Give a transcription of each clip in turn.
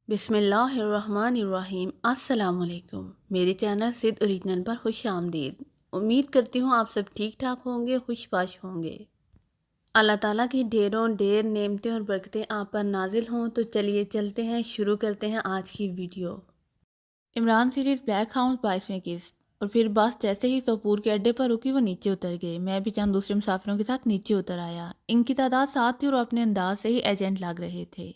بسم اللہ الرحمن الرحیم۔ السلام علیکم، میرے چینل سدھ اوریجنل پر خوش آمدید۔ امید کرتی ہوں آپ سب ٹھیک ٹھاک ہوں گے، خوش باش ہوں گے۔ اللہ تعالیٰ کی ڈھیروں ڈھیر نعمتیں اور برکتیں آپ پر نازل ہوں۔ تو چلیے چلتے ہیں، شروع کرتے ہیں آج کی video. Imran series black house 22ویں قسط۔ اور پھر بس جیسے ہی سوپور کے اڈے پر رکی وہ نیچے اتر گئے۔ میں بھی چند دوسرے مسافروں کے ساتھ نیچے اتر آیا۔ ان کی تعداد 7 تھی اور وہ اپنے انداز سے ہی ایجنٹ لگ رہے تھے۔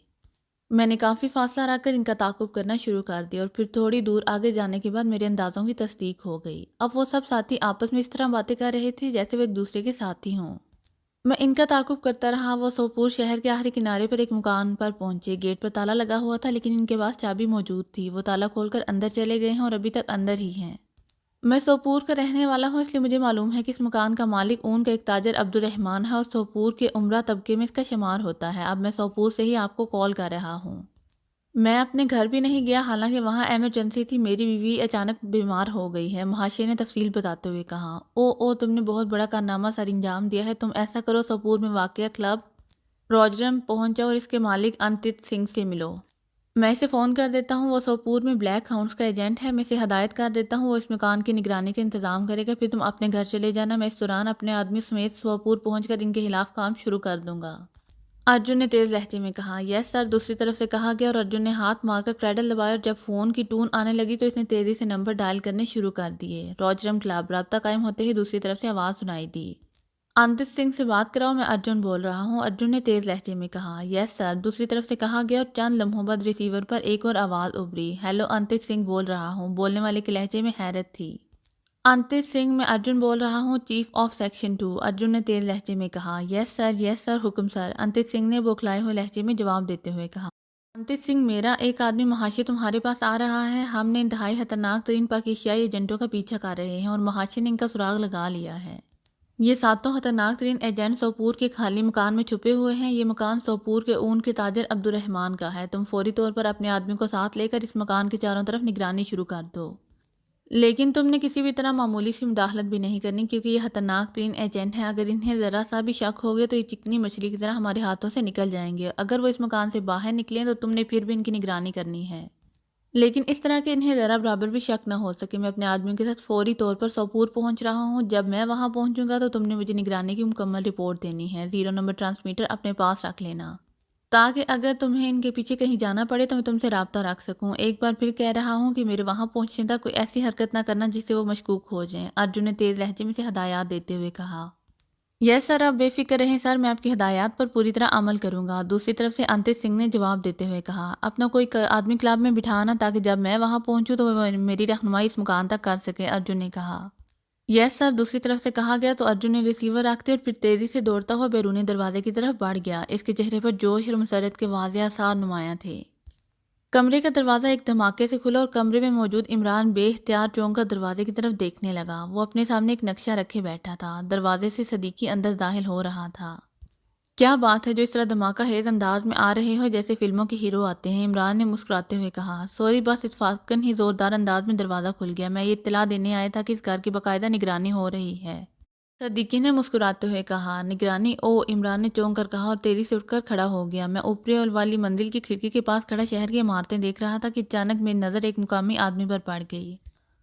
میں نے کافی فاصلہ رکھ کر ان کا تعاقب کرنا شروع کر دیا اور پھر تھوڑی دور آگے جانے کے بعد میرے اندازوں کی تصدیق ہو گئی۔ اب وہ سب ساتھی آپس میں اس طرح باتیں کر رہے تھے جیسے وہ ایک دوسرے کے ساتھی ہوں۔ میں ان کا تعاقب کرتا رہا۔ وہ سوپور شہر کے آخری کنارے پر ایک مکان پر پہنچے۔ گیٹ پر تالا لگا ہوا تھا لیکن ان کے پاس چابی موجود تھی۔ وہ تالا کھول کر اندر چلے گئے ہیں اور ابھی تک اندر ہی ہیں۔ میں سوپور کا رہنے والا ہوں، اس لیے مجھے معلوم ہے کہ اس مکان کا مالک اون کا ایک تاجر عبد الرحمن ہے اور سوپور کے عمرہ طبقے میں اس کا شمار ہوتا ہے۔ اب میں سوپور سے ہی آپ کو کال کر رہا ہوں۔ میں اپنے گھر بھی نہیں گیا، حالانکہ وہاں ایمرجنسی تھی۔ میری بیوی اچانک بیمار ہو گئی ہے، محاشے نے تفصیل بتاتے ہوئے کہا۔ او تم نے بہت بڑا کارنامہ سر انجام دیا ہے۔ تم ایسا کرو، سوپور میں واقع کلب روجرم پہنچ جاؤ اور اس کے مالک انتت سنگھ سے ملو۔ میں اسے فون کر دیتا ہوں، وہ سوپور میں بلیک ہاؤس کا ایجنٹ ہے۔ میں اسے ہدایت کر دیتا ہوں، وہ اس مکان کی نگرانی کا انتظام کرے گا۔ پھر تم اپنے گھر چلے جانا، میں اس دوران اپنے آدمی سمیت سوپور پہنچ کر ان کے خلاف کام شروع کر دوں گا۔ ارجن نے تیز لہجے میں کہا۔ یس سر، دوسری طرف سے کہا گیا اور ارجن نے ہاتھ مار کر کریڈل دبایا اور جب فون کی ٹون آنے لگی تو اس نے تیزی سے نمبر ڈائل کرنے شروع کر دیے۔ روجرم کلب۔ رابطہ قائم ہوتے ہی دوسری طرف سے آواز سنائی دی۔ انتت سنگھ سے بات کراؤ، میں ارجن بول رہا ہوں، ارجن نے تیز لہجے میں کہا۔ یس سر، دوسری طرف سے کہا گیا اور چند لمحوں بعد ریسیور پر ایک اور آواز ابھری۔ ہیلو، انتت سنگھ بول رہا ہوں۔ بولنے والے کے لہجے میں حیرت تھی۔ انتت سنگھ، میں ارجن بول رہا ہوں، چیف آف سیکشن 2، ارجن نے تیز لہجے میں کہا۔ یس سر، حکم سر، انتت سنگھ نے بوکھلائے ہوئے لہجے میں جواب دیتے ہوئے کہا۔ انتت سنگھ، میرا ایک آدمی محاشی تمہارے پاس آ رہا ہے۔ ہم نے انتہائی خطرناک ترین پاکیزیائی ایجنٹوں کا پیچھا کر رہے ہیں اور محاشی نے ان کا سراغ لگا لیا ہے۔ یہ 7 خطرناک ترین ایجنٹ سوپور کے خالی مکان میں چھپے ہوئے ہیں۔ یہ مکان سوپور کے اون کے تاجر عبد الرحمن کا ہے۔ تم فوری طور پر اپنے آدمی کو ساتھ لے کر اس مکان کے چاروں طرف نگرانی شروع کر دو، لیکن تم نے کسی بھی طرح معمولی سی مداخلت بھی نہیں کرنی، کیونکہ یہ خطرناک ترین ایجنٹ ہیں۔ اگر انہیں ذرا سا بھی شک ہو گیا تو یہ چکنی مچھلی کی طرح ہمارے ہاتھوں سے نکل جائیں گے۔ اگر وہ اس مکان سے باہر نکلیں تو تم نے پھر بھی ان کی نگرانی کرنی ہے، لیکن اس طرح کہ انہیں ذرا برابر بھی شک نہ ہو سکے۔ میں اپنے آدمیوں کے ساتھ فوری طور پر سوپور پہنچ رہا ہوں۔ جب میں وہاں پہنچوں گا تو تم نے مجھے نگرانی کی مکمل رپورٹ دینی ہے۔ 0 نمبر ٹرانسمیٹر اپنے پاس رکھ لینا، تاکہ اگر تمہیں ان کے پیچھے کہیں جانا پڑے تو میں تم سے رابطہ رکھ سکوں۔ ایک بار پھر کہہ رہا ہوں کہ میرے وہاں پہنچنے تک کوئی ایسی حرکت نہ کرنا جس سے وہ مشکوک ہو جائیں، ارجن نے تیز لہجے میں سے ہدایات دیتے ہوئے کہا۔ یس سر، آپ بے فکر رہیں سر، میں آپ کی ہدایات پر پوری طرح عمل کروں گا، دوسری طرف سے انتت سنگھ نے جواب دیتے ہوئے کہا۔ اپنا کوئی آدمی کلب میں بٹھانا تاکہ جب میں وہاں پہنچوں تو وہ میری رہنمائی اس مکان تک کر سکے، ارجن نے کہا۔ یس سر، دوسری طرف سے کہا گیا۔ تو ارجن نے ریسیور رکھتے اور پھر تیزی سے دوڑتا ہوا بیرونی دروازے کی طرف بڑھ گیا۔ اس کے چہرے پر جوش اور مسرت کے واضح آثار نمایاں تھے۔ کمرے کا دروازہ ایک دھماکے سے کھلا اور کمرے میں موجود عمران بے اختیار چونک کر دروازے کی طرف دیکھنے لگا۔ وہ اپنے سامنے ایک نقشہ رکھے بیٹھا تھا۔ دروازے سے صدیقی اندر داخل ہو رہا تھا۔ کیا بات ہے جو اس طرح دھماکہ خیز انداز میں آ رہے ہو جیسے فلموں کے ہیرو آتے ہیں، عمران نے مسکراتے ہوئے کہا۔ سوری، بس اتفاقاً ہی زوردار انداز میں دروازہ کھل گیا۔ میں یہ اطلاع دینے آیا تھا کہ اس گھر کی باقاعدہ نگرانی ہو رہی ہے، صدیقی نے مسکراتے ہوئے کہا۔ نگرانی؟ عمران نے چونک کر کہا اور تیزی سے اٹھ کر کھڑا ہو گیا۔ میں اوپری والی منزل کی کھڑکی کے پاس کھڑا شہر کی عمارتیں دیکھ رہا تھا کہ اچانک میری نظر ایک مقامی آدمی پر پڑ گئی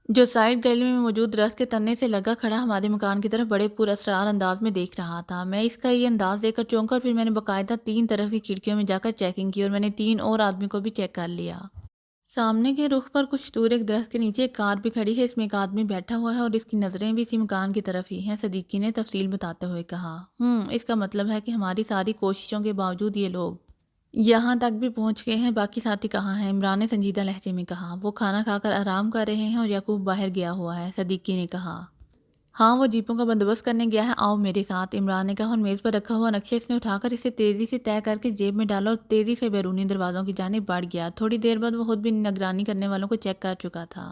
جو سائیڈ گلی میں موجود درخت کے تنے سے لگا کھڑا ہمارے مکان کی طرف بڑے پر اسرار انداز میں دیکھ رہا تھا۔ میں اس کا یہ انداز دیکھ کر چونک کر پھر میں نے باقاعدہ 3 طرف کی کھڑکیوں میں جا کر چیکنگ کی اور میں نے 3 اور آدمی کو بھی چیک کر لیا۔ سامنے کے رخ پر کچھ دور ایک درخت کے نیچے ایک کار بھی کھڑی ہے، اس میں ایک آدمی بیٹھا ہوا ہے اور اس کی نظریں بھی اسی مکان کی طرف ہی ہیں، صدیقی نے تفصیل بتاتے ہوئے کہا۔ اس کا مطلب ہے کہ ہماری ساری کوششوں کے باوجود یہ لوگ یہاں تک بھی پہنچ گئے ہیں۔ باقی ساتھی کہاں ہیں؟ عمران نے سنجیدہ لہجے میں کہا۔ وہ کھانا کھا کر آرام کر رہے ہیں اور یعقوب باہر گیا ہوا ہے، صدیقی نے کہا۔ ہاں، وہ جیپوں کا بندوبست کرنے گیا ہے، آؤ میرے ساتھ، عمران نے کہا اور میز پر رکھا ہوا نقشہ اس نے اٹھا کر اسے تیزی سے طے کر کے جیب میں ڈالا اور تیزی سے بیرونی دروازوں کی جانب بڑھ گیا۔ تھوڑی دیر بعد وہ خود بھی نگرانی کرنے والوں کو چیک کر چکا تھا۔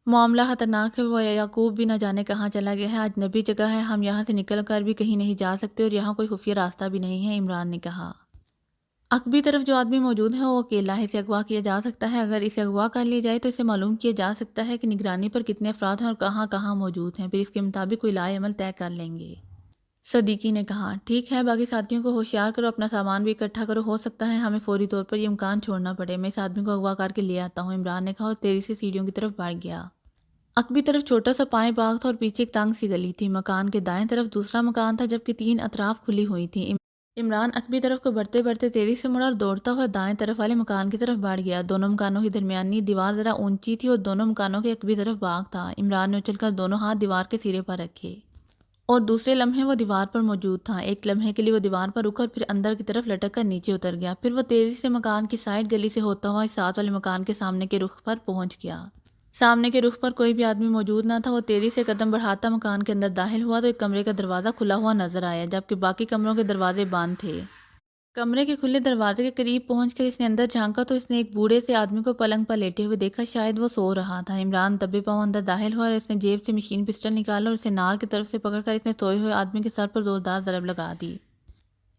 معاملہ خطرناک ہے، وہ یعقوب بھی نہ جانے کہاں چلا گیا ہے، اجنبی جگہ ہے، ہم یہاں سے نکل کر بھی کہیں نہیں جا سکتے اور یہاں کوئی خفیہ راستہ بھی نہیں ہے، عمران نے کہا۔ عقبی طرف جو آدمی موجود ہے وہ اکیلا ہے، اسے اغوا کیا جا سکتا ہے۔ اگر اسے اغوا کر لیا جائے تو اسے معلوم کیا جا سکتا ہے کہ نگرانی پر کتنے افراد ہیں اور کہاں کہاں موجود ہیں، پھر اس کے مطابق کوئی لائحہ عمل طے کر لیں گے۔ صدیقی نے کہا، ٹھیک ہے، باقی ساتھیوں کو ہوشیار کرو، اپنا سامان بھی اکٹھا کرو، ہو سکتا ہے ہمیں فوری طور پر یہ مکان چھوڑنا پڑے، میں اس آدمی کو اغوا کر کے لے آتا ہوں، عمران نے کہا اور تیزی سے سیڑھیوں کی طرف بڑھ گیا۔ عقبی طرف چھوٹا سا پائیں باغ تھا اور پیچھے ایک تنگ سی گلی تھی۔ مکان کے دائیں طرف دوسرا مکان تھا جبکہ 3 اطراف کھلی ہوئی تھیں۔ عمران عقبی طرف کو بڑھتے بڑھتے تیزی سے مڑا اور دوڑتا ہوا دائیں طرف والے مکان کی طرف بڑھ گیا۔ دونوں مکانوں کی درمیانی دیوار ذرا اونچی تھی اور دونوں مکانوں کے عقبی طرف باغ تھا۔ عمران نے اچھل کر دونوں ہاتھ دیوار کے سرے پر رکھے اور دوسرے لمحے وہ دیوار پر موجود تھا۔ ایک لمحے کے لیے وہ دیوار پر رکا اور پھر اندر کی طرف لٹک کر نیچے اتر گیا۔ پھر وہ تیزی سے مکان کی سائڈ گلی سے ہوتا ہوا اس ساتھ والے مکان کے سامنے کے رخ پر پہنچ گیا۔ سامنے کے رخ پر کوئی بھی آدمی موجود نہ تھا۔ وہ تیزی سے قدم بڑھاتا مکان کے اندر داخل ہوا تو ایک کمرے کا دروازہ کھلا ہوا نظر آیا جبکہ باقی کمروں کے دروازے بند تھے۔ کمرے کے کھلے دروازے کے قریب پہنچ کر اس نے اندر جھانکا تو اس نے ایک بوڑھے سے آدمی کو پلنگ پر لیٹے ہوئے دیکھا، شاید وہ سو رہا تھا۔ عمران دبے پاؤں اندر داخل ہوا اور اس نے جیب سے مشین پسٹل نکالا اور اسے نال کی طرف سے پکڑ کر اس نے سوئے ہوئے آدمی کے سر پر زوردار ضرب لگا دی۔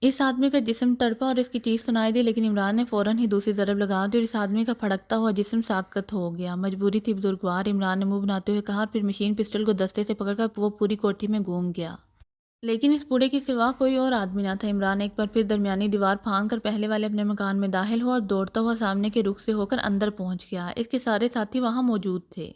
اس آدمی کا جسم تڑپا اور اس کی چیخ سنائی دی لیکن عمران نے فوراً ہی دوسری ضرب لگا دی اور اس آدمی کا پھڑکتا ہوا جسم ساکت ہو گیا۔ مجبوری تھی بزرگوار، عمران نے منہ بناتے ہوئے کہا اور پھر مشین پسٹل کو دستے سے پکڑ کر وہ پوری کوٹھی میں گھوم گیا۔ لیکن اس بوڑھے کے سوا کوئی اور آدمی نہ تھا۔ عمران ایک بار پھر درمیانی دیوار پھاند کر پہلے والے اپنے مکان میں داخل ہوا اور دوڑتا ہوا سامنے کے رخ سے ہو کر اندر پہنچ گیا۔ اس کے سارے ساتھی وہاں موجود تھے۔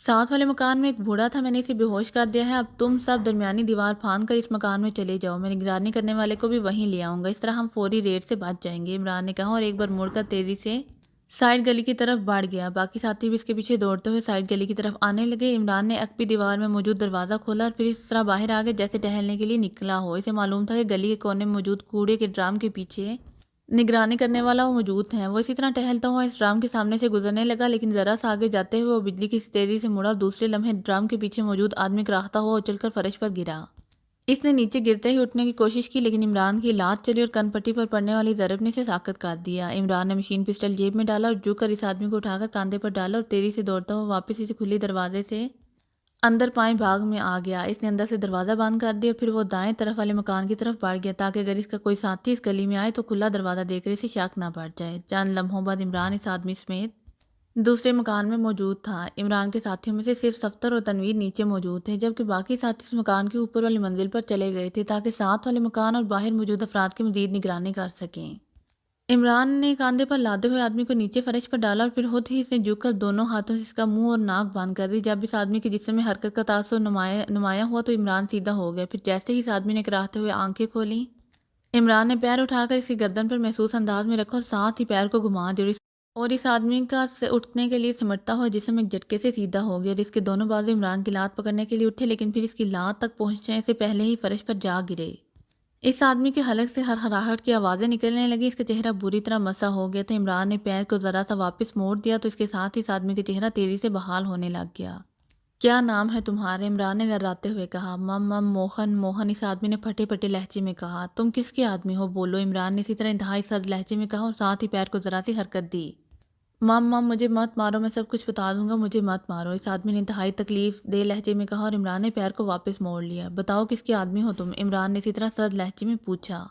ساتھ والے مکان میں ایک بوڑھا تھا، میں نے اسے بے ہوش کر دیا ہے، اب تم سب درمیانی دیوار پھاند کر اس مکان میں چلے جاؤ، میں نگرانی کرنے والے کو بھی وہیں لے آؤں گا، اس طرح ہم فوری ریڈ سے بچ جائیں گے، عمران نے کہا اور ایک بار مڑ کر تیزی سے سائڈ گلی کی طرف بڑھ گیا۔ باقی ساتھی بھی اس کے پیچھے دوڑتے ہوئے سائڈ گلی کی طرف آنے لگے۔ عمران نے عقبی دیوار میں موجود دروازہ کھولا اور پھر اس طرح باہر آ گیا جیسے ٹہلنے کے لیے نکلا ہو۔ اسے معلوم تھا کہ گلی کے کونے میں موجود کوڑے کے ڈرام کے پیچھے نگرانی کرنے والا وہ موجود ہے۔ وہ اسی طرح ٹہلتا ہوا اس ڈرام کے سامنے سے گزرنے لگا لیکن ذرا سا آگے جاتے ہوئے وہ بجلی کی تیزی سے مڑا اور دوسرے لمحے ڈرام کے پیچھے موجود آدمی کراہتا ہوا اچل کر فرش پر گرا۔ اس نے نیچے گرتے ہی اٹھنے کی کوشش کی لیکن عمران کی لات چلی اور کن پٹی پر پڑنے والی ضرب نے اسے ساکت کر دیا۔ عمران نے مشین پسٹل جیب میں ڈالا اور جھک کر اس آدمی کو اٹھا کر کاندھے پر ڈالا اور تیزی سے دوڑتا ہوا واپس اسی کھلی دروازے سے اندر پائیں باغ میں آ گیا۔ اس نے اندر سے دروازہ بند کر دیا پھر وہ دائیں طرف والے مکان کی طرف بڑھ گیا تاکہ اگر اس کا کوئی ساتھی اس گلی میں آئے تو کھلا دروازہ دیکھ کر اسے شک نہ پڑ جائے۔ چند لمحوں بعد عمران اس آدمی سمیت دوسرے مکان میں موجود تھا۔ عمران کے ساتھیوں میں سے صرف صفدر اور تنویر نیچے موجود تھے جبکہ باقی ساتھی اس مکان کی اوپر والی منزل پر چلے گئے تھے تاکہ ساتھ والے مکان اور باہر موجود افراد کی مزید نگرانی کر سکیں۔ عمران نے کاندھے پر لادے ہوئے آدمی کو نیچے فرش پر ڈالا اور پھر خود ہی اس نے جھک کر دونوں ہاتھوں سے اس کا منہ اور ناک بند کر دی۔ جب اس آدمی کے جسم میں حرکت کا تاثر نمایاں ہوا تو عمران سیدھا ہو گیا۔ پھر جیسے ہی اس آدمی نے کراہتے ہوئے آنکھیں کھولیں، عمران نے پیر اٹھا کر اس کی گردن پر محسوس انداز میں رکھا اور ساتھ ہی پیر کو گھما دیا اور اس آدمی کا اٹھنے کے لیے سمٹتا ہوا جسم ایک جھٹکے سے سیدھا ہو گیا اور اس کے دونوں بازو عمران کی لات پکڑنے کے لیے اٹھے لیکن پھر اس کی لات تک پہنچنے سے پہلے ہی فرش پر جا گرے۔ اس آدمی کے حلق سے ہرہراہٹ کی آوازیں نکلنے لگی، اس کا چہرہ بری طرح مسا ہو گیا تھا۔ عمران نے پیر کو ذرا سا واپس موڑ دیا تو اس کے ساتھ ہی اس آدمی کا چہرہ تیزی سے بحال ہونے لگ گیا۔ کیا نام ہے تمہارا؟ عمران نے گھراتے ہوئے کہا۔ موہن۔ موہن، اس آدمی نے پھٹے پھٹے لہجے میں کہا۔ تم کس کے آدمی ہو؟ بولو، عمران نے اسی طرح انتہائی سرد لہجے میں کہا اور ساتھ ہی پیر کو ذرا سی حرکت دی۔ مجھے مت مارو، میں سب کچھ بتا دوں گا، مجھے مت مارو، اس آدمی نے انتہائی تکلیف دہ لہجے میں کہا اور عمران نے پیر کو واپس موڑ لیا۔ بتاؤ کس کے آدمی ہو تم؟ عمران نے اسی طرح سرد لہجے میں پوچھا۔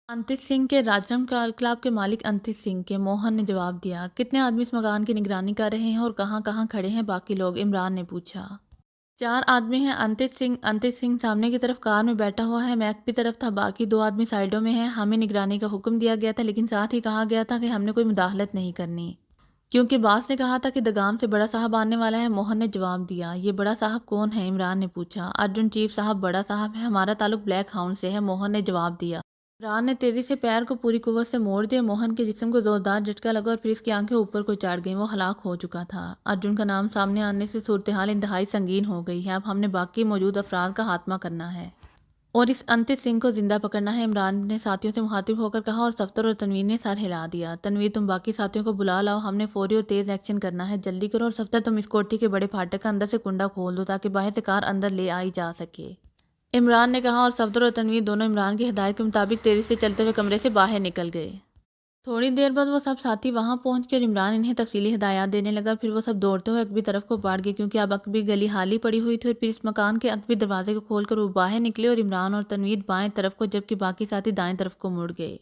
انتت سنگھ کے، راجرم کلب کے مالک انتت سنگھ کے، موہن نے جواب دیا۔ کتنے آدمی اس مکان کی نگرانی کر رہے ہیں اور کہاں کہاں کھڑے ہیں باقی لوگ؟ عمران نے پوچھا۔ 4 آدمی ہیں۔ انتت سنگھ سامنے کی طرف کار میں بیٹھا ہوا ہے، میں ایک بھی طرف تھا، باقی 2 آدمی سائیڈوں میں ہیں۔ ہمیں نگرانی کا حکم دیا گیا تھا لیکن ساتھ ہی کہا گیا تھا کہ ہم نے کوئی مداخلت نہیں کرنی کیونکہ باس نے کہا تھا کہ دگام سے بڑا صاحب آنے والا ہے۔ موہن نے جواب دیا۔ یہ بڑا صاحب کون ہے؟ عمران نے پوچھا۔ ارجن چیف صاحب بڑا صاحب ہے، ہمارا تعلق بلیک ہاؤنڈ سے ہے، موہن نے جواب دیا۔ عمران نے تیزی سے پیر کو پوری قوت سے موڑ دیا۔ موہن کے جسم کو زوردار جھٹکا لگا اور پھر اس کی آنکھیں اوپر کو چڑھ گئیں، وہ ہلاک ہو چکا تھا۔ ارجن کا نام سامنے آنے سے صورتحال انتہائی سنگین ہو گئی ہے، اب ہم نے باقی موجود افراد کا خاتمہ کرنا ہے اور اس انتت سنگھ کو زندہ پکڑنا ہے، عمران نے ساتھیوں سے مخاطب ہو کر کہا اور صفدر اور تنویر نے سر ہلا دیا۔ تنویر، تم باقی ساتھیوں کو بلا لاؤ، ہم نے فوری اور تیز ایکشن کرنا ہے، جلدی کرو، اور صفدر تم اس کوٹھی کے بڑے پھاٹک کا اندر سے کنڈا کھول دو تاکہ باہر سے کار اندر لے آئی جا سکے، عمران نے کہا اور صفدر اور تنویر دونوں عمران کی ہدایت کے مطابق تیزی سے چلتے ہوئے کمرے سے باہر نکل گئے۔ تھوڑی دیر بعد وہ سب ساتھی وہاں پہنچ کے اور عمران انہیں تفصیلی ہدایات دینے لگا، پھر وہ سب دوڑتے ہوئے عقبی طرف کو بڑھ گئے کیونکہ اب عقبی گلی خالی پڑی ہوئی تھی اور پھر اس مکان کے عقبی دروازے کو کھول کر وہ باہر نکلے اور عمران اور تنویر بائیں طرف کو جبکہ باقی ساتھی دائیں طرف کو مڑ گئے۔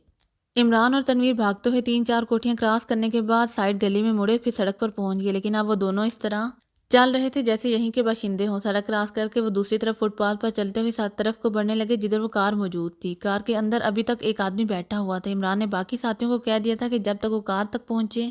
عمران اور تنویر بھاگتے ہوئے 3-4 کوٹھیاں کراس کرنے کے بعد سائڈ گلی میں مڑے، پھر سڑک پر پہنچ گئے لیکن اب وہ دونوں اس طرح چل رہے تھے جیسے یہیں کے باشندے ہوں۔ سڑک کراس کر کے وہ دوسری طرف فٹ پاتھ پر چلتے ہوئے ساتھ طرف کو بڑھنے لگے جدھر وہ کار موجود تھی۔ کار کے اندر ابھی تک ایک آدمی بیٹھا ہوا تھا۔ عمران نے باقی ساتھیوں کو کہہ دیا تھا کہ جب تک وہ کار تک پہنچے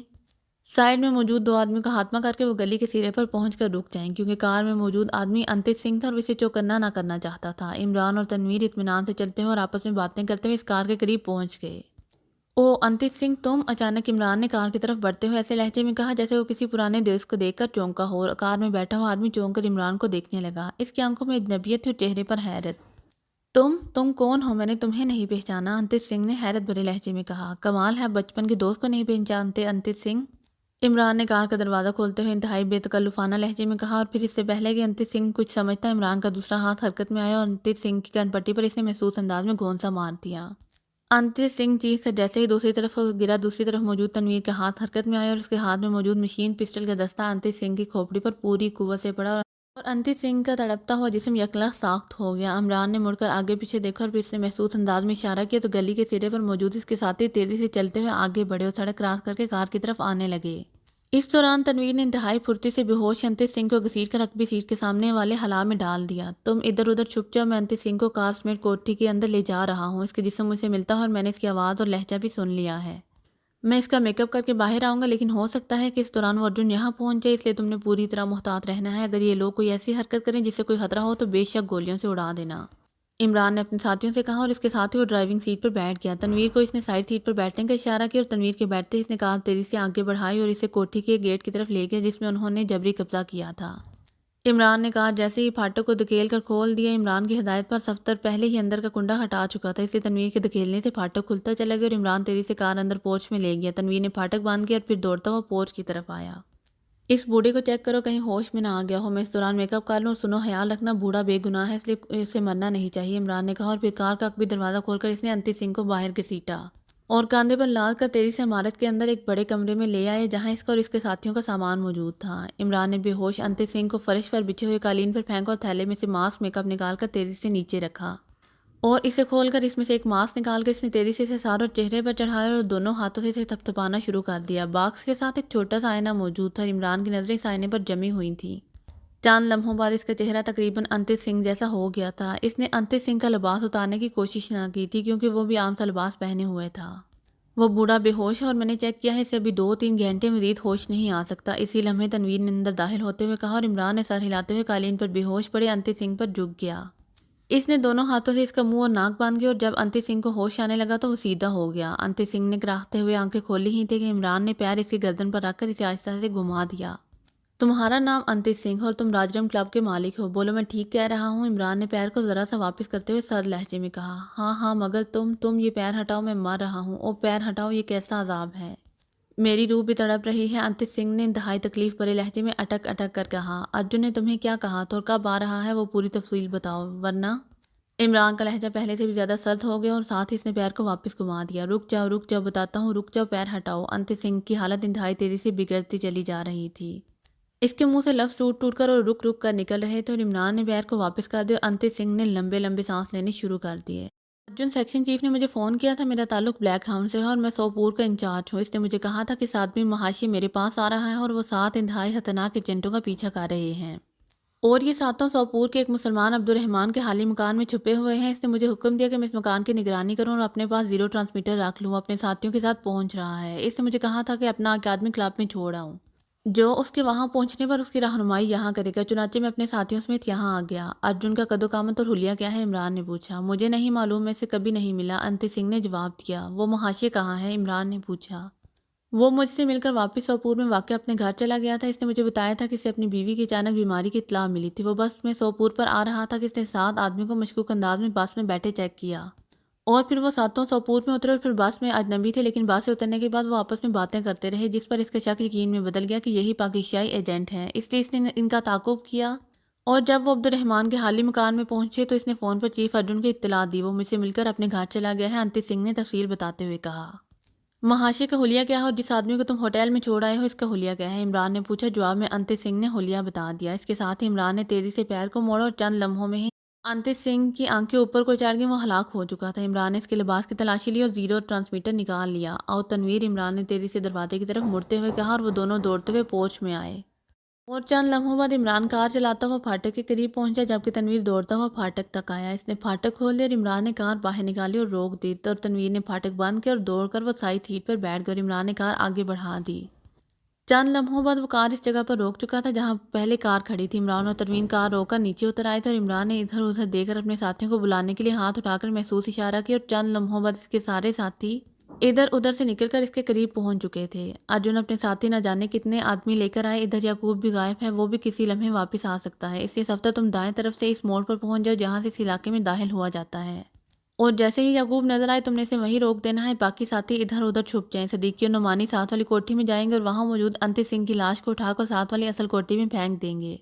سائیڈ میں موجود 2 آدمیوں کا خاتمہ کر کے وہ گلی کے سرے پر پہنچ کر رک جائیں، کیونکہ کار میں موجود آدمی انتت سنگھ تھا اور وہ اسے چوکنا نہ کرنا چاہتا تھا۔ عمران اور تنویر اطمینان سے چلتے ہوئے اور آپس میں باتیں کرتے ہوئے اس کار کے قریب پہنچ گئے۔ او انتت سنگھ تم؟ اچانک عمران نے کار کی طرف بڑھتے ہوئے ایسے لہجے میں کہا جیسے وہ کسی پرانے دوست کو دیکھ کر چونکا ہو۔ کار میں بیٹھا ہوا آدمی چونک کر عمران کو دیکھنے لگا۔ اس کی آنکھوں میں اجنبیت تھی اور چہرے پر حیرت۔ تم کون ہو؟ میں نے تمہیں نہیں پہچانا، انتت سنگھ نے حیرت بھرے لہجے میں کہا۔ کمال ہے، بچپن کے دوست کو نہیں پہچانتے انتت سنگھ؟ عمران نے کار کا دروازہ کھولتے ہوئے انتہائی بے تکلفانہ لہجے میں کہا، اور پھر اس سے پہلے کہ انتت سنگھ کچھ سمجھتا عمران کا دوسرا ہاتھ حرکت میں آیا اور انتت سنگھ کی کن پٹی پر اس نے محسوس انداز میں گھونسا مار دیا۔ انتت سنگھ چیخ کر جیسے ہی دوسری طرف گرا، دوسری طرف موجود تنویر کا ہاتھ حرکت میں آیا اور اس کے ہاتھ میں موجود مشین پسٹل کا دستہ انتت سنگھ کی کھوپڑی پر پوری قوت سے پڑا اور انتت سنگھ کا تڑپتا ہوا جسم یکلخت ساخت ہو گیا۔ عمران نے مڑ کر آگے پیچھے دیکھا اور پھر اس نے محسوس انداز میں اشارہ کیا تو گلی کے سرے پر موجود اس کے ساتھی تیزی سے چلتے ہوئے آگے بڑھے اور سڑک کراس کر کے کار کی طرف آنے لگے۔ اس دوران تنویر نے انتہائی پھرتی سے بے ہوش انتت سنگھ کو گھسیٹ کر رکبی سیٹ کے سامنے والے خلا میں ڈال دیا۔ تم ادھر ادھر چھپ جاؤ، میں انتت سنگھ کو کار سمیت کوٹھی کے اندر لے جا رہا ہوں۔ اس کے جسم مجھ سے ملتا ہے اور میں نے اس کی آواز اور لہجہ بھی سن لیا ہے۔ میں اس کا میک اپ کر کے باہر آؤں گا، لیکن ہو سکتا ہے کہ اس دوران وہ ارجن یہاں پہنچ جائے، اس لیے تم نے پوری طرح محتاط رہنا ہے۔ اگر یہ لوگ کوئی ایسی حرکت کریں جس سے کوئی خطرہ ہو تو بے شک گولیوں سے اڑا دینا، عمران نے اپنے ساتھیوں سے کہا اور اس کے ساتھ ہی وہ ڈرائیونگ سیٹ پر بیٹھ گیا۔ تنویر کو اس نے سائیڈ سیٹ پر بیٹھنے کا اشارہ کیا اور تنویر کے بیٹھتے اس نے کار تیزی سے آگے بڑھائی اور اسے کوٹھی کے گیٹ کی طرف لے گیا جس میں انہوں نے جبری قبضہ کیا تھا۔ عمران نے کہا جیسے ہی پھاٹک کو دھکیل کر کھول دیا۔ عمران کی ہدایت پر صفدر پہلے ہی اندر کا کنڈا ہٹا چکا تھا، اس لیے تنویر کے دھکیلنے سے پھاٹک کھلتا چلا گیا اور عمران تیزی سے کار اندر پورچ میں لے گیا۔ تنویر نے پھاٹک بند کیا اور پھر دوڑتا ہوا پورچ کی طرف آیا۔ اس بوڑھے کو چیک کرو، کہیں ہوش میں نہ آ گیا ہو، میں اس دوران میک اپ کر لوں، اور سنو خیال رکھنا بوڑھا بے گناہ ہے، اس لیے اسے مرنا نہیں چاہیے، عمران نے کہا اور پھر کار کا عقبی دروازہ کھول کر اس نے انتت سنگھ کو باہر گھسیٹا اور کاندھے پر لاد کر تیزی سے عمارت کے اندر ایک بڑے کمرے میں لے آئے جہاں اس کا اور اس کے ساتھیوں کا سامان موجود تھا۔ عمران نے بے ہوش انتت سنگھ کو فرش پر بچھے ہوئے قالین پر پھینکا اور تھیلے میں سے ماسک میک اپ نکال کر تیزی سے نیچے رکھا اور اسے کھول کر اس میں سے ایک ماسک نکال کر اس نے تیزی سے اسے سار اور چہرے پر چڑھایا اور دونوں ہاتھوں سے اسے تھپتھپانا شروع کر دیا۔ باکس کے ساتھ ایک چھوٹا سا آئینہ موجود تھا اور عمران کی نظریں اس آئینے پر جمی ہوئی تھیں۔ چند لمحوں بعد اس کا چہرہ تقریباً انتت سنگھ جیسا ہو گیا تھا۔ اس نے انتت سنگھ کا لباس اتارنے کی کوشش نہ کی تھی کیونکہ وہ بھی عام سا لباس پہنے ہوئے تھا۔ وہ بوڑھا بے ہوش ہے اور میں نے چیک کیا ہے اسے ابھی 2-3 گھنٹے مزید ہوش نہیں آ سکتا۔ اسی لمحے تنویر نے اندر داخل ہوتے ہوئے کہا اور عمران نے سر ہلاتے ہوئے قالین پر بے ہوش پڑے انتت سنگھ پر جھک گیا۔ اس نے دونوں ہاتھوں سے اس کا منہ اور ناک باندھ گیا اور جب انتت سنگھ کو ہوش آنے لگا تو وہ سیدھا ہو گیا۔ انتت سنگھ نے کراہتے ہوئے آنکھیں کھولی ہی تھے کہ عمران نے پیر اس کی گردن پر رکھ کر اسے آہستہ سے گھما دیا۔ تمہارا نام انتت سنگھ ہے اور تم راجرم کلب کے مالک ہو، بولو میں ٹھیک کہہ رہا ہوں؟ عمران نے پیر کو ذرا سا واپس کرتے ہوئے سرد لہجے میں کہا۔ ہاں ہاں، مگر تم یہ پیر ہٹاؤ، میں مر رہا ہوں۔ او پیر ہٹاؤ، یہ کیسا عذاب ہے، میری روح بھی تڑپ رہی ہے، انتت سنگھ نے انتہائی تکلیف بھرے لہجے میں اٹک اٹک کر کہا۔ ارجن نے تمہیں کیا کہا تھا اور کب آ رہا ہے وہ پوری تفصیل بتاؤ ورنہ۔ عمران کا لہجہ پہلے سے بھی زیادہ سرد ہو گیا اور ساتھ ہی اس نے پیر کو واپس گھما دیا۔ رک جاؤ بتاتا ہوں، رک جاؤ، پیر ہٹاؤ۔ انتت سنگھ کی حالت انتہائی تیزی سے بگڑتی چلی جا رہی تھی۔ اس کے منہ سے لفظ ٹوٹ ٹوٹ کر اور رک رک کر نکل رہے تھے اور عمران نے پیر کو واپس کر دیا اور انتت سنگھ نے لمبے لمبے سانس لینے شروع کر دیے۔ ارجن سیکشن چیف نے مجھے فون کیا تھا، میرا تعلق بلیک ہاؤنڈ سے ہے اور میں سوپور کا انچارج ہوں۔ اس نے مجھے کہا تھا کہ 7ویں محاشی میرے پاس آ رہا ہے اور وہ 7 انتہائی خطرناک ایجنٹوں کا پیچھا کر رہے ہیں اور یہ 7 سوپور کے ایک مسلمان عبد الرحمان کے حالی مکان میں چھپے ہوئے ہیں۔ اس نے مجھے حکم دیا کہ میں اس مکان کی نگرانی کروں اور اپنے پاس 0 ٹرانسمیٹر رکھ لوں۔ وہ اپنے ساتھیوں کے ساتھ پہنچ رہا ہے۔ اس نے مجھے کہا تھا کہ اپنا اکیڈمی کلب میں چھوڑ آؤں، جو اس کے وہاں پہنچنے پر اس کی رہنمائی یہاں کرے گا۔ چنانچہ میں اپنے ساتھیوں سمیت یہاں آ گیا۔ ارجن کا قد و قامت اور حلیہ کیا ہے؟ عمران نے پوچھا۔ مجھے نہیں معلوم، میں اسے کبھی نہیں ملا، انتت سنگھ نے جواب دیا۔ وہ محاشی کہاں ہے؟ عمران نے پوچھا۔ وہ مجھ سے مل کر واپس سوپور میں واقع اپنے گھر چلا گیا تھا۔ اس نے مجھے بتایا تھا کہ اسے اپنی بیوی کی اچانک بیماری کی اطلاع ملی تھی۔ وہ بس میں سوپور پر آ رہا تھا کہ اس نے 7 آدمیوں کو مشکوک انداز میں بس میں بیٹھے چیک کیا اور پھر وہ 7 سوپور میں اترے اور پھر بس میں اجنبی تھے، لیکن بس سے اترنے کے بعد وہ آپس میں باتیں کرتے رہے جس پر اس کا شک یقین میں بدل گیا کہ یہی پاکستانی ایجنٹ ہیں۔ اس لیے اس نے ان کا تعاقب کیا اور جب وہ عبد الرحمان کے حالی مکان میں پہنچے تو اس نے فون پر چیف ارجن کو اطلاع دی۔ وہ مجھ سے مل کر اپنے گھر چلا گیا ہے، انتت سنگھ نے تفصیل بتاتے ہوئے کہا۔ محاشی کا حلیہ کیا ہے اور جس آدمی کو تم ہوٹل میں چھوڑ آئے ہو اس کا حلیہ کیا ہے؟ عمران نے پوچھا۔ جواب میں انتت سنگھ نے حلیہ بتا دیا۔ اس کے ساتھ ہی عمران نے تیزی سے پیر کو موڑا اور چند لمحوں میں ہی انتت سنگھ کی آنکھیں اوپر کو چڑھ گئیں، وہ ہلاک ہو چکا تھا۔ عمران نے اس کے لباس کی تلاشی لی اور 0 ٹرانسمیٹر نکال لیا۔ آؤ تنویر، عمران نے تیزی سے دروازے کی طرف مڑتے ہوئے کہا اور وہ دونوں دوڑتے ہوئے پورچ میں آئے۔ اور چند لمحوں بعد عمران کار چلاتا ہوا پھاٹک کے قریب پہنچا، جبکہ تنویر دوڑتا ہوا پھاٹک تک آیا۔ اس نے پھاٹک کھول دیا اور عمران نے کار باہر نکالی اور روک دی، اور تنویر نے پھاٹک بند کیا اور دوڑ کر وہ سائڈ سیٹ پر بیٹھ گئی اور عمران نے کار آگے بڑھا دی۔ چند لمحوں بعد وہ کار اس جگہ پر روک چکا تھا جہاں پہلے کار کھڑی تھی۔ عمران اور تنویر کار روک کر نیچے اتر آئے تھے اور عمران نے ادھر ادھر دیکھ کر اپنے ساتھیوں کو بلانے کے لیے ہاتھ اٹھا کر محسوس اشارہ کیا، اور چند لمحوں بعد اس کے سارے ساتھی ادھر ادھر سے نکل کر اس کے قریب پہنچ چکے تھے۔ ارجن اپنے ساتھی نہ جانے کتنے آدمی لے کر آئے، ادھر یعقوب بھی غائب ہے، وہ بھی کسی لمحے واپس آ سکتا ہے، اس لیے صفدر تم دائیں طرف سے اس موڑ پر پہنچ جاؤ جہاں سے اس علاقے میں داخل ہوا جاتا ہے، اور جیسے ہی یعقوب نظر آئے تم نے اسے وہیں روک دینا ہے، باقی ساتھی ادھر ادھر چھپ جائیں۔ صدیقی اور نعمانی ساتھ والی کوٹھی میں جائیں گے اور وہاں موجود انتت سنگھ کی لاش کو اٹھا کر ساتھ والی اصل کوٹھی میں پھینک دیں گے۔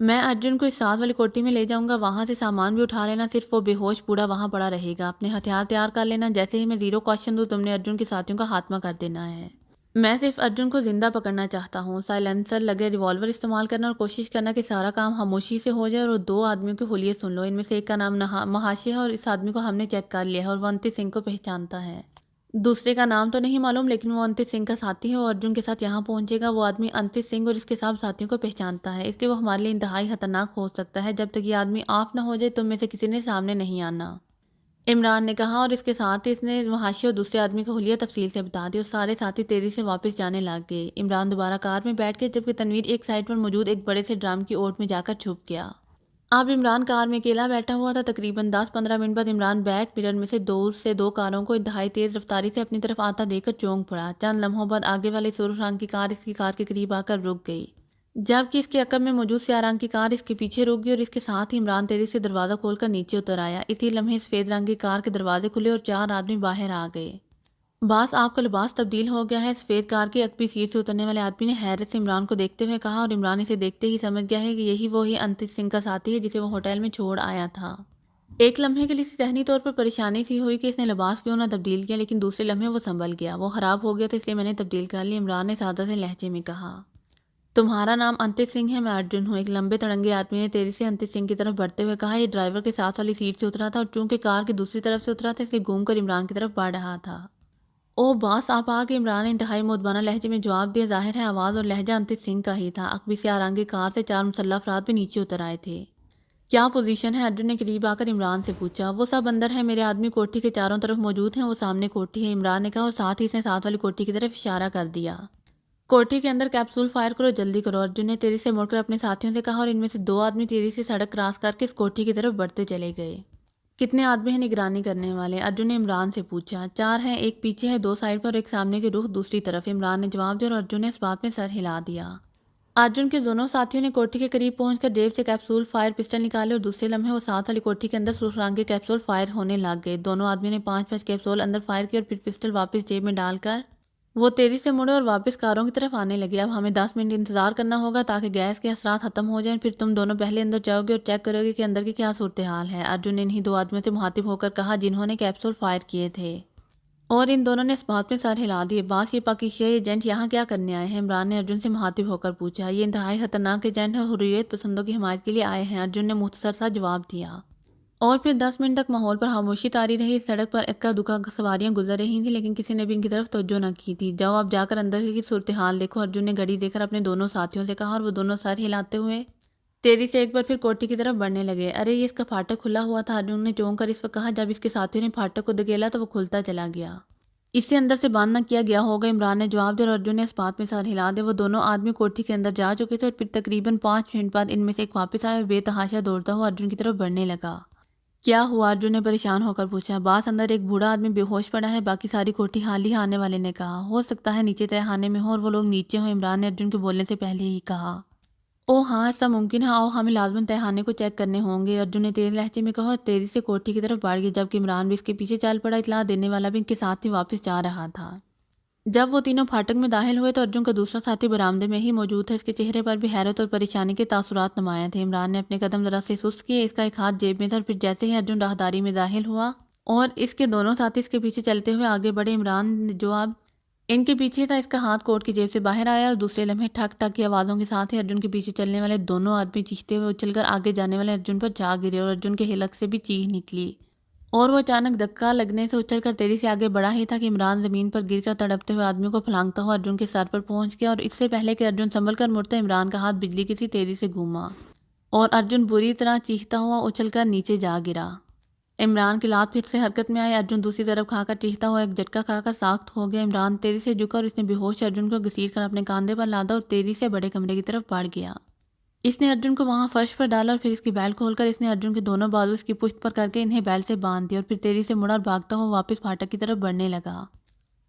میں ارجن کو اس ساتھ والی کوٹھی میں لے جاؤں گا، وہاں سے سامان بھی اٹھا لینا، صرف وہ بے ہوش بوڑھا وہاں پڑا رہے گا۔ اپنے ہتھیار تیار کر لینا، جیسے ہی میں زیرو کوشچن دوں تم نے ارجن کے ساتھیوں کا خاتمہ کر دینا ہے۔ میں صرف ارجن کو زندہ پکڑنا چاہتا ہوں۔ سائلنسر لگے ریوالور استعمال کرنا اور کوشش کرنا کہ سارا کام خاموشی سے ہو جائے، اور وہ دو آدمیوں کے حلیے سن لو۔ ان میں سے ایک کا نام مہاشے ہے اور اس آدمی کو ہم نے چیک کر لیا ہے اور وہ انتت سنگھ کو پہچانتا ہے۔ دوسرے کا نام تو نہیں معلوم، لیکن وہ انتت سنگھ کا ساتھی ہے، وہ ارجن کے ساتھ یہاں پہنچے گا۔ وہ آدمی انتت سنگھ اور اس کے سب ساتھیوں کو پہچانتا ہے، اس لیے وہ ہمارے لیے انتہائی خطرناک ہو سکتا ہے۔ جب تک یہ آدمی آف نہ ہو جائے تم میں سے کسی نے سامنے نہیں آنا، عمران نے کہا، اور اس کے ساتھ ہی اس نے مہاشے اور دوسرے آدمی کا حلیہ تفصیل سے بتا دیا، اور سارے ساتھی تیزی سے واپس جانے لگ گئے۔ عمران دوبارہ کار میں بیٹھ گیا، جبکہ تنویر ایک سائڈ پر موجود ایک بڑے سے ڈرم کی اوٹ میں جا کر چھپ گیا۔ اب عمران کار میں اکیلا بیٹھا ہوا تھا۔ تقریباً 10-15 منٹ بعد عمران بیک مرر میں سے دور سے دو کاروں کو انتہائی تیز رفتاری سے اپنی طرف آتا دیکھ کر چونک پڑا۔ چند لمحوں بعد آگے والی سرخ رنگ کی کار اس کی کار کے قریب آ کر رک گئی، جبکہ اس کے عقب میں موجود سیاہ رنگ کی کار اس کے پیچھے رک گئی، اور اس کے ساتھ ہی عمران تیزی سے دروازہ کھول کر نیچے اتر آیا۔ اسی لمحے سفید رنگ کی کار کے دروازے کھلے اور 4 آدمی باہر آ گئے۔ باس آپ کا لباس تبدیل ہو گیا ہے، سفید کار کی عقبی سیٹ سے اترنے والے آدمی نے حیرت سے عمران کو دیکھتے ہوئے کہا، اور عمران اسے دیکھتے ہی سمجھ گیا ہے کہ یہی وہی انتت سنگھ کا ساتھی ہے جسے وہ ہوٹل میں چھوڑ آیا تھا۔ ایک لمحے کے لیے اسے ذہنی طور پر پریشانی سی ہوئی کہ اس نے لباس کیوں نہ تبدیل کیا، لیکن دوسرے لمحے وہ سنبھل گیا۔ وہ خراب ہو گیا تھا، اس لیے میں نے تبدیل کر لیا، عمران نے سادہ سے لہجے میں کہا۔ تمہارا نام انتت سنگھ ہے، میں ارجن ہوں، ایک لمبے تڑنگے آدمی نے تیزی سے انتت سنگھ کی طرف بڑھتے ہوئے کہا۔ یہ ڈرائیور کے ساتھ والی سیٹ سے اترا تھا، اور چونکہ کار کی دوسری طرف سے اترا تھا اس لیے گھوم کر عمران کی طرف بڑھ رہا تھا۔ او باس آپ آ گئے، عمران نے انتہائی مؤدبانہ لہجے میں جواب دیا۔ ظاہر ہے آواز اور لہجہ انتت سنگھ کا ہی تھا۔ عقبی سیاہ رنگ کی کار سے 4 مسلح افراد بھی نیچے اتر آئے تھے۔ کیا پوزیشن ہے، ارجن نے قریب آ کر عمران سے پوچھا۔ وہ سب اندر ہیں، میرے آدمی کوٹھی کے چاروں طرف موجود ہیں، وہ سامنے کوٹھی ہے، عمران نے کہا، اور ساتھ ہی اس نے ساتھ والی کوٹھی کی طرف اشارہ کر دیا۔ کوٹھی کے اندر کیپسول فائر کرو، جلدی کرو، ارجن نے تیزی سے مڑ کر اپنے ساتھیوں سے کہا، اور ان میں سے 2 آدمی تیزی سے سڑک کراس کر کے اس کوٹھی کی طرف بڑھتے چلے گئے۔ کتنے آدمی ہیں نگرانی کرنے والے، ارجن نے عمران سے پوچھا۔ 4 ہیں، ایک پیچھے ہے 2 سائڈ پر اور ایک سامنے کے رخ دوسری طرف، عمران نے جواب دیا، اور ارجن نے اس بات میں سر ہلا دیا۔ ارجن کے دونوں ساتھیوں نے کوٹھی کے قریب پہنچ کر جیب سے کیپسول فائر پسٹل نکالے، اور دوسرے لمحے وہ ساتھ والی کوٹھی کے اندر سرخ رنگ کے کیپسول فائر ہونے لگ گئے۔ دونوں آدمیوں نے 5 کیپسول اندر فائر کیے اور پھر پسٹل واپس جیب میں ڈال کر وہ تیزی سے مڑے اور واپس کاروں کی طرف آنے لگے۔ اب ہمیں 10 منٹ انتظار کرنا ہوگا تاکہ گیس کے اثرات ختم ہو جائیں، پھر تم دونوں پہلے اندر جاؤ گے اور چیک کرو گے کہ اندر کی کیا صورتحال ہے، ارجن نے انہی 2 آدمیوں سے مخاطب ہو کر کہا جنہوں نے کیپسول فائر کیے تھے، اور ان دونوں نے اس بات میں سر ہلا دیے۔ باس یہ پاکیزیہ ایجنٹ یہاں کیا کرنے آئے ہیں، عمران نے ارجن سے مخاطب ہو کر پوچھا۔ یہ انتہائی خطرناک ایجنٹ ہے، حریت پسندوں کی حمایت کے لیے آئے ہیں، ارجن نے مختصر سا جواب دیا۔ اور پھر 10 منٹ تک ماحول پر خاموشی طاری رہی۔ سڑک پر اکا دکا سواریاں گزر رہی تھیں، لیکن کسی نے بھی ان کی طرف توجہ نہ کی تھی۔ جاؤ اب جا کر اندر کی صورتحال دیکھو، ارجن نے گھڑی دے کر اپنے دونوں ساتھیوں سے کہا، اور وہ دونوں سر ہلاتے ہوئے تیزی سے ایک بار پھر کوٹھی کی طرف بڑھنے لگے۔ ارے یہ اس کا پھاٹک کھلا ہوا تھا، ارجن نے چونک کر اس وقت کہا۔ جب اس کے ساتھیوں نے پھاٹک کو دھکیلا تو وہ کھلتا چلا گیا۔ اسے اندر سے بند نہ کیا گیا ہوگا، عمران نے جواب دیا، اور ارجن نے اس بات میں سر ہلا دیا۔ وہ دونوں آدمی کوٹھی کے اندر جا چکے تھے، اور پھر تقریباً 5 منٹ بعد ان میں سے ایک واپس آیا اور بے تحاشا دوڑتا ہوا ارجن کی طرف بڑھنے لگا۔ کیا ہوا، ارجن نے پریشان ہو کر پوچھا۔ باس اندر ایک بوڑھا آدمی بے ہوش پڑا ہے، باقی ساری کوٹھی حال ہی آنے والے نے کہا۔ ہو سکتا ہے نیچے تہہ خانے میں ہو اور وہ لوگ نیچے ہوں، عمران نے ارجن کے بولنے سے پہلے ہی کہا۔ او ہاں ایسا ممکن ہے، آؤ ہمیں لازماً تہہ خانے کو چیک کرنے ہوں گے، ارجن نے تیز لہجے میں کہا، اور تیزی سے کوٹھی کی طرف بڑھ گیا، جبکہ عمران بھی اس کے پیچھے چل پڑا۔ اطلاع دینے والا بھی ان کے ساتھ ہی واپس جا رہا تھا۔ جب وہ تینوں پھاٹک میں داخل ہوئے تو ارجن کا دوسرا ساتھی برآمدے میں ہی موجود تھا، اس کے چہرے پر بھی حیرت اور پریشانی کے تاثرات نمایاں تھے۔ عمران نے اپنے قدم ذرا سے سست کیے، اس کا ایک ہاتھ جیب میں تھا، اور پھر جیسے ہی ارجن راہداری میں داخل ہوا اور اس کے دونوں ساتھی اس کے پیچھے چلتے ہوئے آگے بڑھے، عمران جو اب ان کے پیچھے تھا اس کا ہاتھ کوٹ کی جیب سے باہر آیا، اور دوسرے لمحے ٹھک ٹھک کی آوازوں کے ساتھ ہی ارجن کے پیچھے چلنے والے دونوں آدمی چیختے ہوئے اچھل کر آگے جانے والے ارجن پر جا گرے، اور ارجن کے حلق سے بھی چیخ نکلی۔ اور وہ اچانک دھکا لگنے سے اچھل کر تیزی سے آگے بڑھا ہی تھا کہ عمران زمین پر گر کر تڑپتے ہوئے آدمی کو پھلانگتا ہوا ارجن کے سر پر پہنچ گیا، اور اس سے پہلے کہ ارجن سنبھل کر مڑتا، عمران کا ہاتھ بجلی کی سی تیزی سے گھوما اور ارجن بری طرح چیختا ہوا اچھل کر نیچے جا گرا۔ عمران کی لات پھر سے حرکت میں آئی، ارجن دوسری طرف کھا کر چیختا ہوا ایک جھٹکا کھا کر ساخت ہو گیا۔ عمران تیزی سے جھکا اور اس نے بے ہوش ارجن کو گھسیٹ کر اپنے کاندھے پر لادا اور تیزی سے بڑے کمرے کی طرف بڑھ گیا۔ اس نے ارجن کو وہاں فرش پر ڈالا اور پھر اس کی بیلٹ کھول کر اس نے ارجن کے دونوں بازو اس کی پشت پر کر کے انہیں بیلٹ سے باندھ دیا اور پھر تیزی سے مڑا اور بھاگتا ہوا واپس پھاٹک کی طرف بڑھنے لگا۔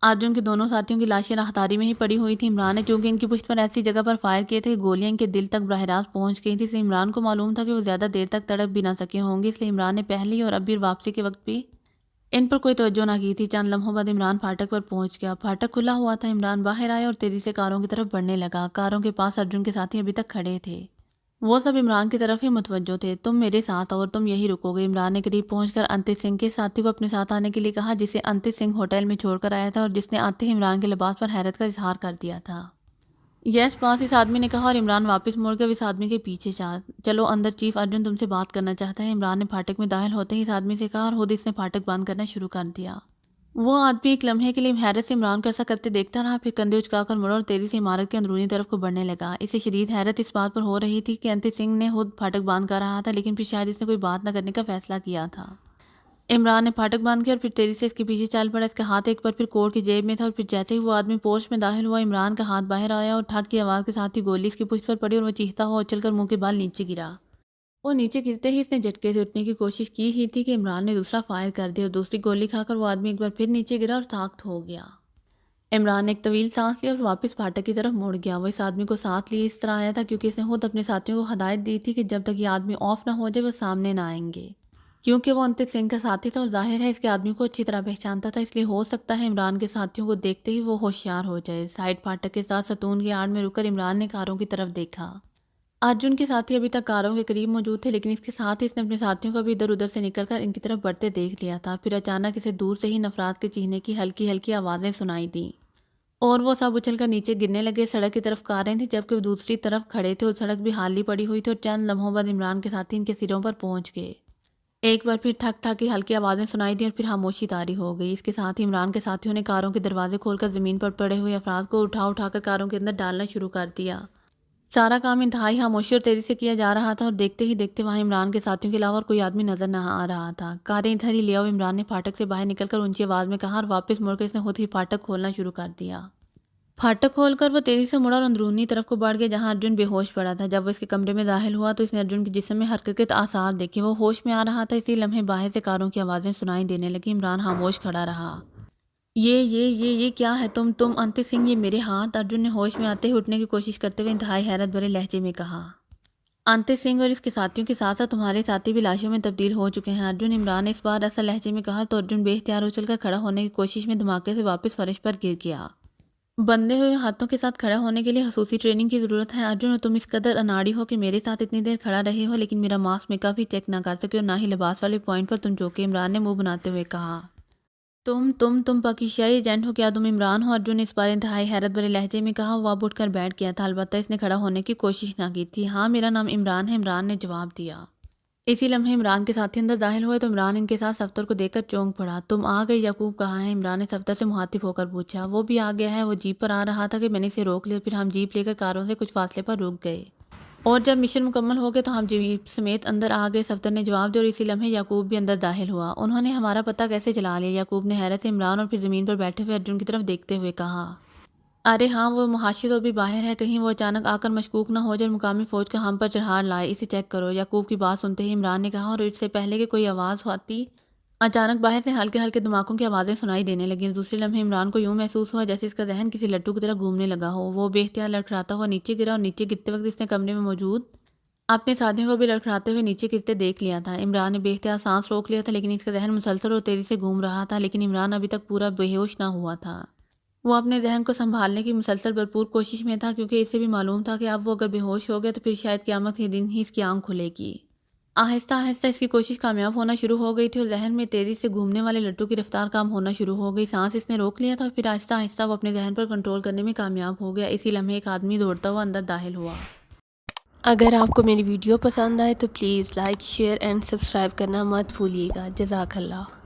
ارجن کے دونوں ساتھیوں کی لاشیں راہداری میں ہی پڑی ہوئی تھیں۔ عمران نے چونکہ ان کی پشت پر ایسی جگہ پر فائر کیے تھے کہ گولیاں ان کے دل تک براہ راست پہنچ گئی تھیں، اس لیے عمران کو معلوم تھا کہ وہ زیادہ دیر تک تڑپ بھی نہ سکے ہوں گے، اس لیے عمران نے پہلی اور اب بھی واپسی کے وقت بھی ان پر کوئی توجہ نہ کی تھی۔ چند لمحوں بعد عمران پھاٹک پر پہنچ گیا۔ پھاٹک کھلا ہوا تھا۔ عمران باہر آیا اور تیزی سے کاروں کی طرف بڑھنے لگا۔ کاروں کے پاس ارجن کے ساتھی ابھی تک کھڑے تھے، وہ سب عمران کی طرف ہی متوجہ تھے۔ تم میرے ساتھ آؤ اور تم یہی رکو گے۔ عمران نے قریب پہنچ کر انتت سنگھ کے ساتھی کو اپنے ساتھ آنے کے لیے کہا، جسے انتت سنگھ ہوٹل میں چھوڑ کر آیا تھا اور جس نے آتے ہی عمران کے لباس پر حیرت کا اظہار کر دیا تھا۔ یس باس، اس آدمی نے کہا، اور عمران واپس مڑ کر اس آدمی کے پیچھے چلو اندر، چیف ارجن تم سے بات کرنا چاہتا ہے۔ عمران نے پھاٹک میں داخل ہوتے ہی اس آدمی سے کہا اور خود اس نے پھاٹک بند کرنا شروع کر دیا۔ وہ آدمی ایک لمحے کے لیے حیرت سے عمران کو ایسا کرتے دیکھتا رہا، پھر کندھے اچکا کر مڑا اور تیزی سے عمارت کے اندرونی طرف کو بڑھنے لگا۔ اسے شدید حیرت اس بات پر ہو رہی تھی کہ انتت سنگھ نے خود پھاٹک بند کر رہا تھا، لیکن پھر شاید اس نے کوئی بات نہ کرنے کا فیصلہ کیا تھا۔ عمران نے پھاٹک بند کیا اور پھر تیزی سے اس کے پیچھے چل پڑا۔ اس کا ہاتھ ایک بار پھر کوٹ کی جیب میں تھا اور پھر جیسے ہی وہ آدمی پورچ میں داخل ہوا، عمران کا ہاتھ باہر آیا اور ٹھک کی آواز کے ساتھ ہی گولی اس کی پشت پر پڑی اور وہ چیختا ہوا اچھل کر منہ کے بال نیچے گرا۔ وہ نیچے گرتے ہی اس نے جھٹکے سے اٹھنے کی کوشش کی ہی تھی کہ عمران نے دوسرا فائر کر دیا اور دوسری گولی کھا کر وہ آدمی ایک بار پھر نیچے گرا اور ساخت ہو گیا۔ عمران نے ایک طویل سانس لیا اور واپس پھاٹک کی طرف مڑ گیا۔ وہ اس آدمی کو ساتھ لیے اس طرح آیا تھا کیونکہ اس نے خود اپنے ساتھیوں کو ہدایت دی تھی کہ جب تک یہ آدمی آف نہ ہو جائے وہ سامنے نہ آئیں گے۔ کیونکہ وہ انتت سنگھ کا ساتھی تھا اور ظاہر ہے اس کے آدمی کو اچھی طرح پہچانتا تھا، اس لیے ہو سکتا ہے عمران کے ساتھیوں کو دیکھتے ہی وہ ہوشیار ہو جائے۔ سائڈ پھاٹک کے ساتھ ستون کی آڑ میں رک کر عمران نے کاروں کی طرف دیکھا۔ ارجن کے ساتھی ابھی تک کاروں کے قریب موجود تھے، لیکن اس کے ساتھ ہی اس نے اپنے ساتھیوں کو بھی ادھر ادھر سے نکل کر ان کی طرف بڑھتے دیکھ لیا تھا۔ پھر اچانک اسے دور سے ہی نفرات کے چیخنے کی ہلکی ہلکی آوازیں سنائی دیں اور وہ سب اچھل کر نیچے گرنے لگے۔ سڑک کی طرف کاریں تھیں جبکہ وہ دوسری طرف کھڑے تھے اور سڑک بھی خالی پڑی ہوئی تھی، اور چند لمحوں بعد عمران کے ساتھی ان کے سروں پر پہنچ گئے۔ ایک بار پھر ٹھک ٹھک کی ہلکی آوازیں سنائی دیں اور پھر خاموشی طاری ہو گئی۔ اس کے ساتھ ہی عمران کے ساتھیوں نے کاروں کے دروازے کھول کر زمین پر پڑے ہوئے افراد کو اٹھا اٹھا کر کاروں کے اندر ڈالنا شروع کر دیا۔ سارا کام انتہائی خاموشی اور تیزی سے کیا جا رہا تھا اور دیکھتے ہی دیکھتے وہاں عمران کے ساتھیوں کے علاوہ اور کوئی آدمی نظر نہ آ رہا تھا۔ کاریں ادھر ہی لے آؤ، عمران نے پھاٹک سے باہر نکل کر اونچی آواز میں کہا اور واپس مڑ کر اس نے خود ہی پھاٹک کھولنا شروع کر دیا۔ پھاٹک کھول کر وہ تیزی سے مڑا اور اندرونی طرف کو بڑھ گیا جہاں ارجن بے ہوش پڑا تھا۔ جب وہ اس کے کمرے میں داخل ہوا تو اس نے ارجن کے جسم میں حرکت کے آثار دیکھے، وہ ہوش میں آ رہا تھا۔ اسی لمحے باہر سے کاروں کی آوازیں سنائی دینے لگی۔ عمران خاموش کھڑا رہا۔ یہ کیا ہے؟ تم انتت سنگھ، یہ میرے ہاتھ! ارجن نے ہوش میں آتے ہی اٹھنے کی کوشش کرتے ہوئے انتہائی حیرت بھرے لہجے میں کہا۔ انتت سنگھ اور اس کے ساتھیوں کے ساتھ ساتھ تمہارے ساتھی بھی لاشوں میں تبدیل ہو چکے ہیں ارجن، عمران نے اس بار ایسا لہجے میں کہا تو ارجن بے اختیار اچھل کر کھڑا ہونے کی کوشش میں دھماکے سے واپس فرش پر گر گیا۔ بندھے ہوئے ہاتھوں کے ساتھ کھڑا ہونے کے لیے خصوصی ٹریننگ کی ضرورت ہے ارجن، اور تم اس قدر اناڑی ہو کہ میرے ساتھ اتنی دیر کھڑا رہے ہو لیکن میرا ماسک میک اپ بھی چیک نہ کر سکے اور نہ ہی لباس والے پوائنٹ پر تم چوکے۔ عمران نے منہ بناتے ہوئے کہا، تم پاکستانی ایجنٹ ہو کیا؟ تم عمران ہو؟ ارجن نے اس بار انتہائی حیرت بھرے لہجے میں کہا۔ وہ اب اٹھ کر بیٹھ گیا تھا، البتہ اس نے کھڑا ہونے کی کوشش نہ کی تھی۔ ہاں، میرا نام عمران ہے، عمران نے جواب دیا۔ اسی لمحے عمران کے ساتھی اندر داخل ہوئے تو عمران ان کے ساتھ صفدر کو دیکھ کر چونک پڑا۔ تم آ گئے، یعقوب کہاں ہے؟ عمران نے صفدر سے مخاطب ہو کر پوچھا۔ وہ بھی آ گیا ہے، وہ جیپ پر آ رہا تھا کہ میں نے اسے روک لیا، پھر ہم جیپ لے کر کاروں سے کچھ فاصلے پر رک گئے اور جب مشن مکمل ہو گیا تو ہم جیپ سمیت اندر آ گئے، صفدر نے جواب دیا، اور اسی لمحے یعقوب بھی اندر داخل ہوا۔ انہوں نے ہمارا پتہ کیسے چلا لیا؟ یعقوب نے حیرت سے عمران اور پھر زمین پر بیٹھے ہوئے ارجن کی طرف دیکھتے ہوئے کہا۔ ارے ہاں، وہ محاشی تو بھی باہر ہے، کہیں وہ اچانک آ کر مشکوک نہ ہو جائے اور مقامی فوج کا ہم پر چڑھا لائے، اسے چیک کرو، یعقوب کی بات سنتے ہی عمران نے کہا، اور اس سے پہلے کہ کوئی آواز آتی اچانک باہر سے ہلکے ہلکے دھماکوں کی آوازیں سنائی دینے لگیں۔ دوسرے لمحے عمران کو یوں محسوس ہوا جیسے اس کا ذہن کسی لٹو کی طرح گھومنے لگا ہو۔ وہ بے اختیار لڑکھڑاتا ہوا نیچے گرا اور نیچے گرتے وقت اس نے کمرے میں موجود اپنے ساتھیوں کو بھی لڑکھڑاتے ہوئے نیچے گرتے دیکھ لیا تھا۔ عمران نے بے اختیار سانس روک لیا تھا لیکن اس کا ذہن مسلسل اور تیزی سے گھوم رہا تھا، لیکن عمران ابھی تک پورا بے ہوش نہ ہوا تھا۔ وہ اپنے ذہن کو سنبھالنے کی مسلسل بھرپور کوشش میں تھا کیونکہ اسے بھی معلوم تھا کہ اب وہ اگر بے ہوش ہو گیا تو پھر شاید قیامت کے دن ہی اس کی آنکھ کھلے گی۔ آہستہ آہستہ اس کی کوشش کامیاب ہونا شروع ہو گئی تھی اور ذہن میں تیزی سے گھومنے والے لٹو کی رفتار کم ہونا شروع ہو گئی۔ سانس اس نے روک لیا تھا اور پھر آہستہ آہستہ وہ اپنے ذہن پر کنٹرول کرنے میں کامیاب ہو گیا۔ اسی لمحے ایک آدمی دوڑتا ہوا اندر داخل ہوا۔ اگر آپ کو میری ویڈیو پسند آئے تو please like share and subscribe کرنا مت بھولیے گا۔ جزاک اللہ۔